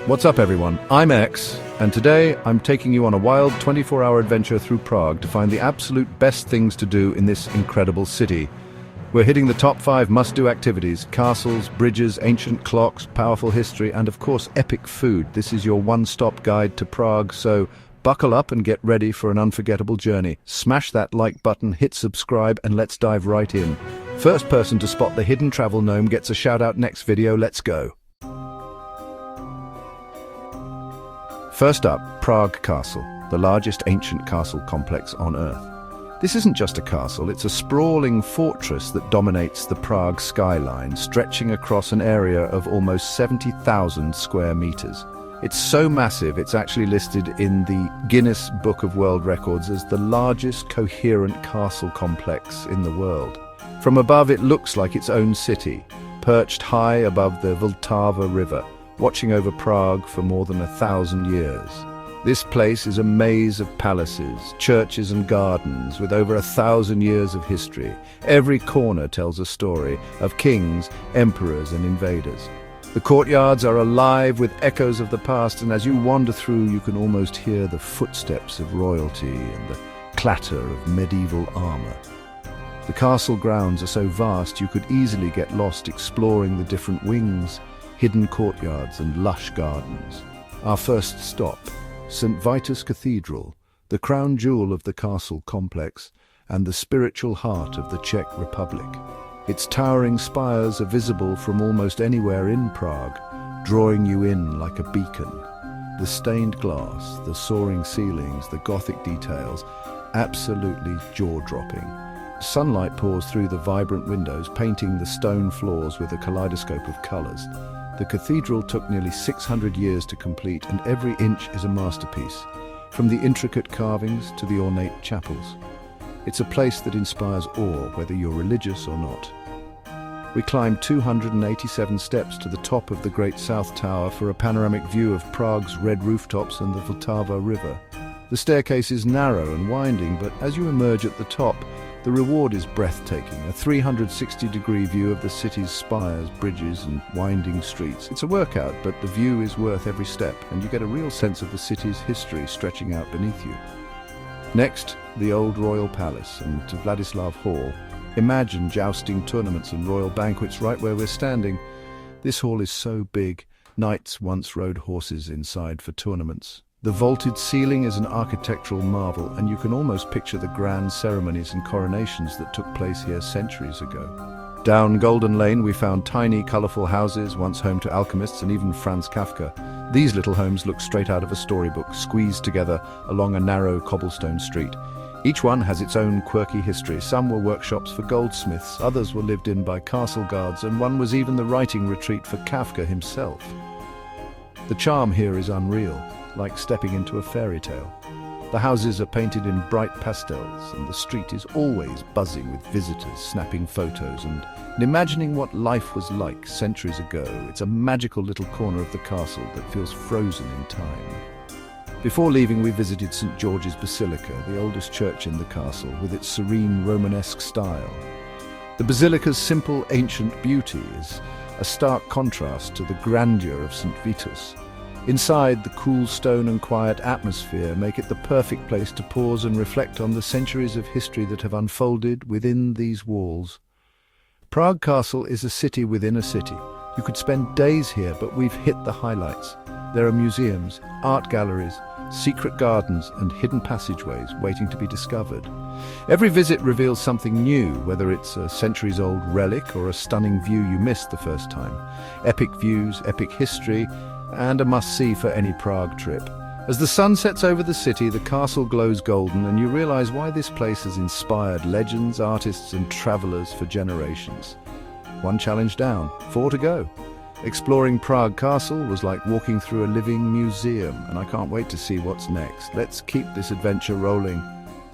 What's up everyone, I'm X, and today I'm taking you on a wild 24-hour adventure through Prague to find the absolute best things to do in this incredible city. We're hitting the top 5 must-do activities: castles, bridges, ancient clocks, powerful history, and of course epic food. This is your one-stop guide to Prague, so buckle up and get ready for an unforgettable journey. Smash that like button, hit subscribe, and let's dive right in. First person to spot the hidden travel gnome gets a shout out next video. Let's go. First up, Prague Castle, the largest ancient castle complex on Earth. This isn't just a castle, it's a sprawling fortress that dominates the Prague skyline, stretching across an area of almost 70,000 square meters. It's so massive, it's actually listed in the Guinness Book of World Records as the largest coherent castle complex in the world. From above, it looks like its own city, perched high above the Vltava River, watching over Prague for more than 1,000 years. This place is a maze of palaces, churches and gardens with over 1,000 years of history. Every corner tells a story of kings, emperors and invaders. The courtyards are alive with echoes of the past, and as you wander through you can almost hear the footsteps of royalty and the clatter of medieval armor. The castle grounds are so vast you could easily get lost exploring the different wings, hidden courtyards and lush gardens. Our first stop, St. Vitus Cathedral, the crown jewel of the castle complex and the spiritual heart of the Czech Republic. Its towering spires are visible from almost anywhere in Prague, drawing you in like a beacon. The stained glass, the soaring ceilings, the Gothic details, absolutely jaw-dropping. Sunlight pours through the vibrant windows, painting the stone floors with a kaleidoscope of colors. The cathedral took nearly 600 years to complete, and every inch is a masterpiece, from the intricate carvings to the ornate chapels. It's a place that inspires awe, whether you're religious or not. We climbed 287 steps to the top of the Great South Tower for a panoramic view of Prague's red rooftops and the Vltava River. The staircase is narrow and winding, but as you emerge at the top, the reward is breathtaking, a 360-degree view of the city's spires, bridges and winding streets. It's a workout, but the view is worth every step, and you get a real sense of the city's history stretching out beneath you. Next, the old royal palace and Vladislav Hall. Imagine jousting tournaments and royal banquets right where we're standing. This hall is so big, knights once rode horses inside for tournaments. The vaulted ceiling is an architectural marvel, and you can almost picture the grand ceremonies and coronations that took place here centuries ago. Down Golden Lane we found tiny, colourful houses, once home to alchemists and even Franz Kafka. These little homes look straight out of a storybook, squeezed together along a narrow cobblestone street. Each one has its own quirky history. Some were workshops for goldsmiths, others were lived in by castle guards, and one was even the writing retreat for Kafka himself. The charm here is unreal, like stepping into a fairy tale. The houses are painted in bright pastels, and the street is always buzzing with visitors snapping photos and imagining what life was like centuries ago. It's a magical little corner of the castle that feels frozen in time. Before leaving, we visited St. George's Basilica, the oldest church in the castle, with its serene Romanesque style. The basilica's simple ancient beauty is a stark contrast to the grandeur of St. Vitus. Inside, the cool stone and quiet atmosphere make it the perfect place to pause and reflect on the centuries of history that have unfolded within these walls. Prague Castle is a city within a city. You could spend days here, but we've hit the highlights. There are museums, art galleries, secret gardens and hidden passageways waiting to be discovered. Every visit reveals something new, whether it's a centuries-old relic or a stunning view you missed the first time. Epic views, epic history, and a must-see for any Prague trip. As the sun sets over the city, the castle glows golden, and you realize why this place has inspired legends, artists and travelers for generations. One challenge down, 4 to go. Exploring Prague Castle was like walking through a living museum, and I can't wait to see what's next. Let's keep this adventure rolling.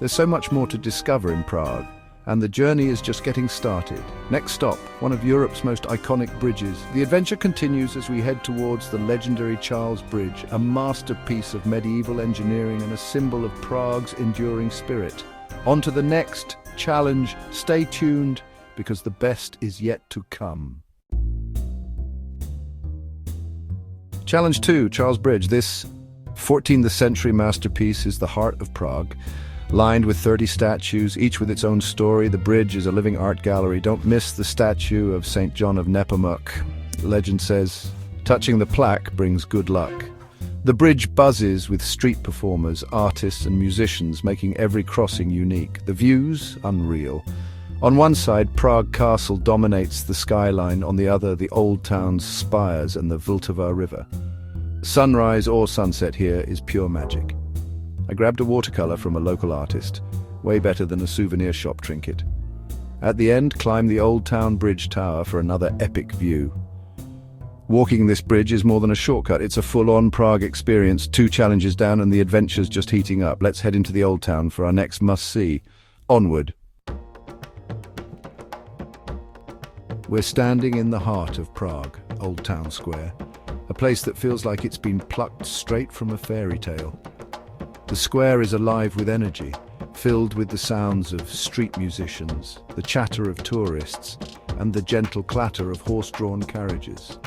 There's so much more to discover in Prague, and the journey is just getting started. Next stop, one of Europe's most iconic bridges. The adventure continues as we head towards the legendary Charles Bridge, a masterpiece of medieval engineering and a symbol of Prague's enduring spirit. On to the next challenge. Stay tuned, because the best is yet to come. Challenge 2, Charles Bridge. This 14th century masterpiece is the heart of Prague. Lined with 30 statues, each with its own story, the bridge is a living art gallery. Don't miss the statue of St. John of Nepomuk. Legend says, touching the plaque brings good luck. The bridge buzzes with street performers, artists and musicians, making every crossing unique. The views, unreal. On one side, Prague Castle dominates the skyline, on the other, the old town's spires and the Vltava River. Sunrise or sunset here is pure magic. I grabbed a watercolor from a local artist, way better than a souvenir shop trinket. At the end, climbed the Old Town Bridge Tower for another epic view. Walking this bridge is more than a shortcut, it's a full-on Prague experience, 2 challenges down and the adventure's just heating up. Let's head into the Old Town for our next must-see. Onward. We're standing in the heart of Prague, Old Town Square, a place that feels like it's been plucked straight from a fairy tale. The square is alive with energy, filled with the sounds of street musicians, the chatter of tourists, and the gentle clatter of horse-drawn carriages.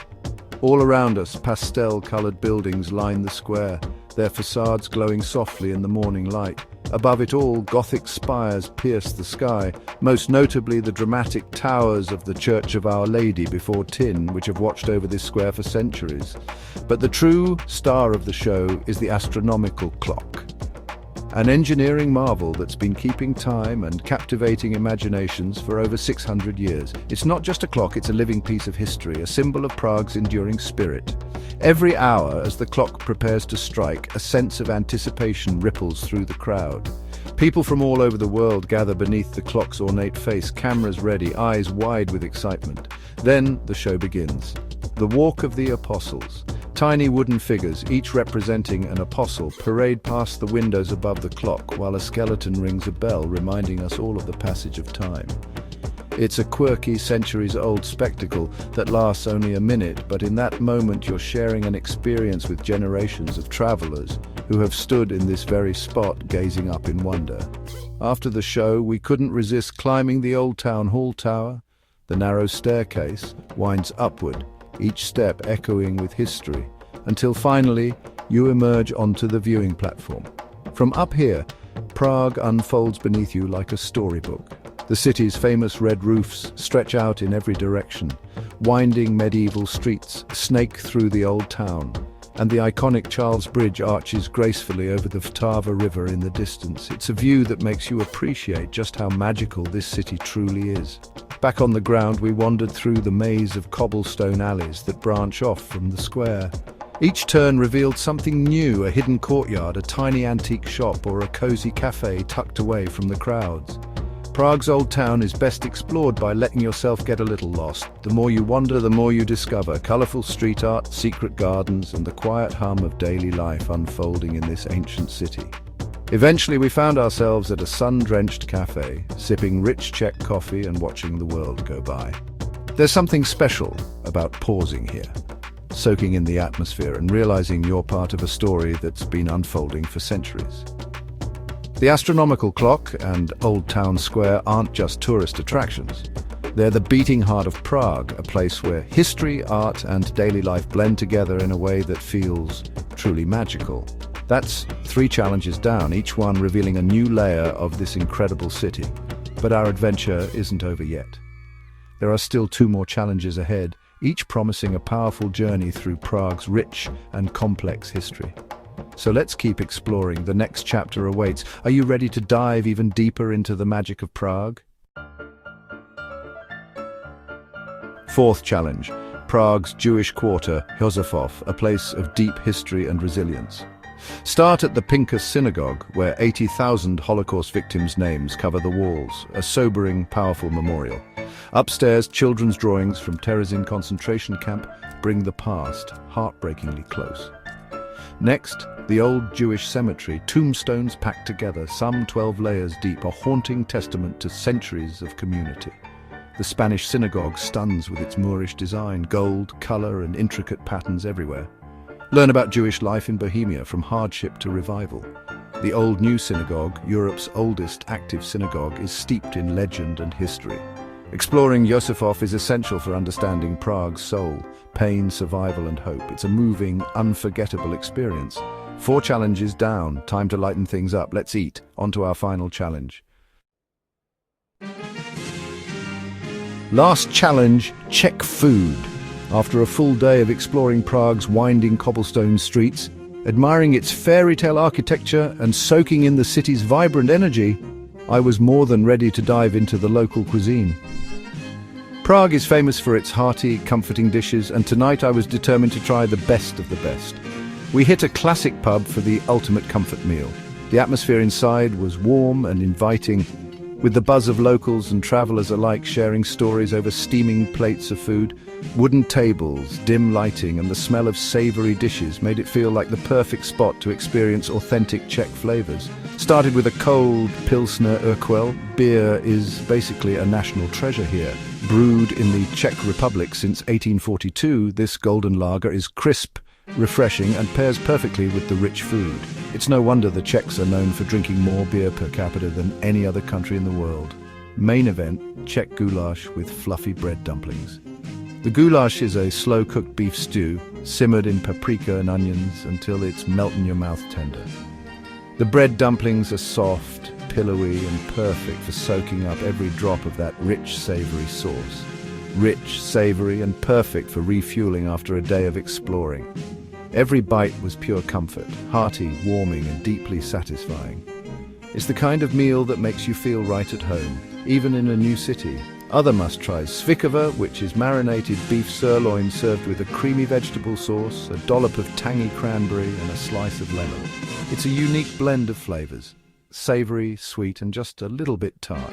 All around us, pastel-colored buildings line the square, their facades glowing softly in the morning light. Above it all, Gothic spires pierce the sky, most notably the dramatic towers of the Church of Our Lady before Tin, which have watched over this square for centuries. But the true star of the show is the astronomical clock. An engineering marvel that's been keeping time and captivating imaginations for over 600 years. It's not just a clock, it's a living piece of history, a symbol of Prague's enduring spirit. Every hour, as the clock prepares to strike, a sense of anticipation ripples through the crowd. People from all over the world gather beneath the clock's ornate face, cameras ready, eyes wide with excitement. Then the show begins. The Walk of the Apostles. Tiny wooden figures, each representing an apostle, parade past the windows above the clock while a skeleton rings a bell reminding us all of the passage of time. It's a quirky, centuries-old spectacle that lasts only a minute, but in that moment you're sharing an experience with generations of travelers who have stood in this very spot gazing up in wonder. After the show, we couldn't resist climbing the Old Town Hall Tower. The narrow staircase winds upward, each step echoing with history, until finally you emerge onto the viewing platform. From up here, Prague unfolds beneath you like a storybook. The city's famous red roofs stretch out in every direction. Winding medieval streets snake through the old town, and the iconic Charles Bridge arches gracefully over the Vltava River in the distance. It's a view that makes you appreciate just how magical this city truly is. Back on the ground, we wandered through the maze of cobblestone alleys that branch off from the square. Each turn revealed something new, a hidden courtyard, a tiny antique shop, or a cozy cafe tucked away from the crowds. Prague's old town is best explored by letting yourself get a little lost. The more you wander, the more you discover colourful street art, secret gardens, and the quiet hum of daily life unfolding in this ancient city. Eventually, we found ourselves at a sun-drenched cafe, sipping rich Czech coffee and watching the world go by. There's something special about pausing here, soaking in the atmosphere and realizing you're part of a story that's been unfolding for centuries. The astronomical clock and Old Town Square aren't just tourist attractions. They're the beating heart of Prague, a place where history, art, and daily life blend together in a way that feels truly magical. That's 3 challenges down, each one revealing a new layer of this incredible city. But our adventure isn't over yet. There are still 2 more challenges ahead, each promising a powerful journey through Prague's rich and complex history. So let's keep exploring. The next chapter awaits. Are you ready to dive even deeper into the magic of Prague? 4th challenge, Prague's Jewish quarter, Josefov, a place of deep history and resilience. Start at the Pinkas Synagogue, where 80,000 Holocaust victims' names cover the walls, a sobering, powerful memorial. Upstairs, children's drawings from Terezin concentration camp bring the past heartbreakingly close. Next, the old Jewish cemetery, tombstones packed together, some 12 layers deep, a haunting testament to centuries of community. The Spanish synagogue stuns with its Moorish design, gold, color, and intricate patterns everywhere. Learn about Jewish life in Bohemia, from hardship to revival. The Old New Synagogue, Europe's oldest active synagogue, is steeped in legend and history. Exploring Yosifov is essential for understanding Prague's soul, pain, survival and hope. It's a moving, unforgettable experience. 4 challenges down, time to lighten things up. Let's eat. On to our final challenge. Last challenge, Czech food. After a full day of exploring Prague's winding cobblestone streets, admiring its fairy tale architecture and soaking in the city's vibrant energy, I was more than ready to dive into the local cuisine. Prague is famous for its hearty, comforting dishes, and tonight I was determined to try the best of the best. We hit a classic pub for the ultimate comfort meal. The atmosphere inside was warm and inviting, with the buzz of locals and travelers alike sharing stories over steaming plates of food. Wooden tables, dim lighting, and the smell of savory dishes made it feel like the perfect spot to experience authentic Czech flavors. Started with a cold Pilsner Urquell. Beer is basically a national treasure here. Brewed in the Czech Republic since 1842, this golden lager is crisp, refreshing, and pairs perfectly with the rich food. It's no wonder the Czechs are known for drinking more beer per capita than any other country in the world. Main event, Czech goulash with fluffy bread dumplings. The goulash is a slow-cooked beef stew, simmered in paprika and onions until it's melt-in-your-mouth tender. The bread dumplings are soft, pillowy, and perfect for soaking up every drop of that rich, savory sauce. Rich, savory, and perfect for refueling after a day of exploring. Every bite was pure comfort, hearty, warming, and deeply satisfying. It's the kind of meal that makes you feel right at home, even in a new city. Other must-tries: svikova, which is marinated beef sirloin served with a creamy vegetable sauce, a dollop of tangy cranberry, and a slice of lemon. It's a unique blend of flavors, savory, sweet, and just a little bit tart.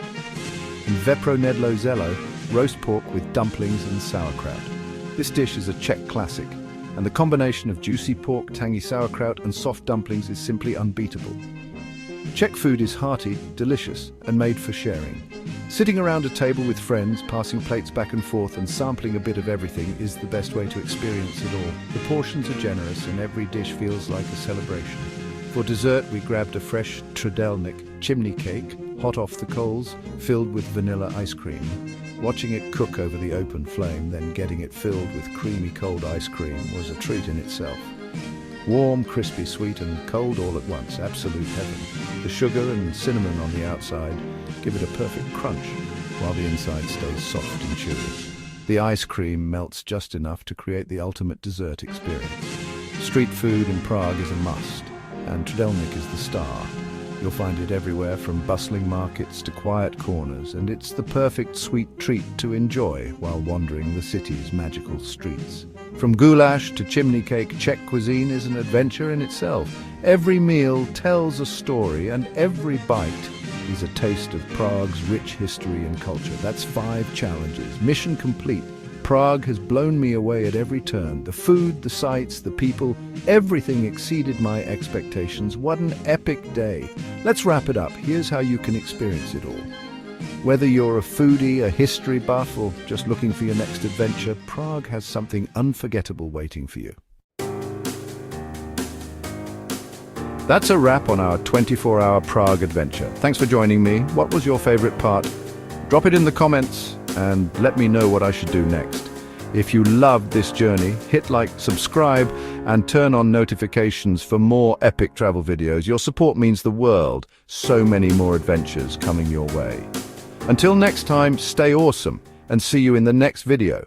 And vepronedlo zelo, roast pork with dumplings and sauerkraut. This dish is a Czech classic, and the combination of juicy pork, tangy sauerkraut, and soft dumplings is simply unbeatable. Czech food is hearty, delicious, and made for sharing. Sitting around a table with friends, passing plates back and forth and sampling a bit of everything is the best way to experience it all. The portions are generous and every dish feels like a celebration. For dessert, we grabbed a fresh trudelnik chimney cake, hot off the coals, filled with vanilla ice cream. Watching it cook over the open flame, then getting it filled with creamy cold ice cream was a treat in itself. Warm, crispy, sweet, and cold all at once, absolute heaven. The sugar and cinnamon on the outside give it a perfect crunch, while the inside stays soft and chewy. The ice cream melts just enough to create the ultimate dessert experience. Street food in Prague is a must, and trudelnik is the star. You'll find it everywhere, from bustling markets to quiet corners, and it's the perfect sweet treat to enjoy while wandering the city's magical streets. From goulash to chimney cake, Czech cuisine is an adventure in itself. Every meal tells a story, and every bite is a taste of Prague's rich history and culture. That's 5 challenges. Mission complete. Prague has blown me away at every turn. The food, the sights, the people, everything exceeded my expectations. What an epic day. Let's wrap it up. Here's how you can experience it all. Whether you're a foodie, a history buff, or just looking for your next adventure, Prague has something unforgettable waiting for you. That's a wrap on our 24-hour Prague adventure. Thanks for joining me. What was your favorite part? Drop it in the comments and let me know what I should do next. If you loved this journey, hit like, subscribe, and turn on notifications for more epic travel videos. Your support means the world. So many more adventures coming your way. Until next time, stay awesome and see you in the next video.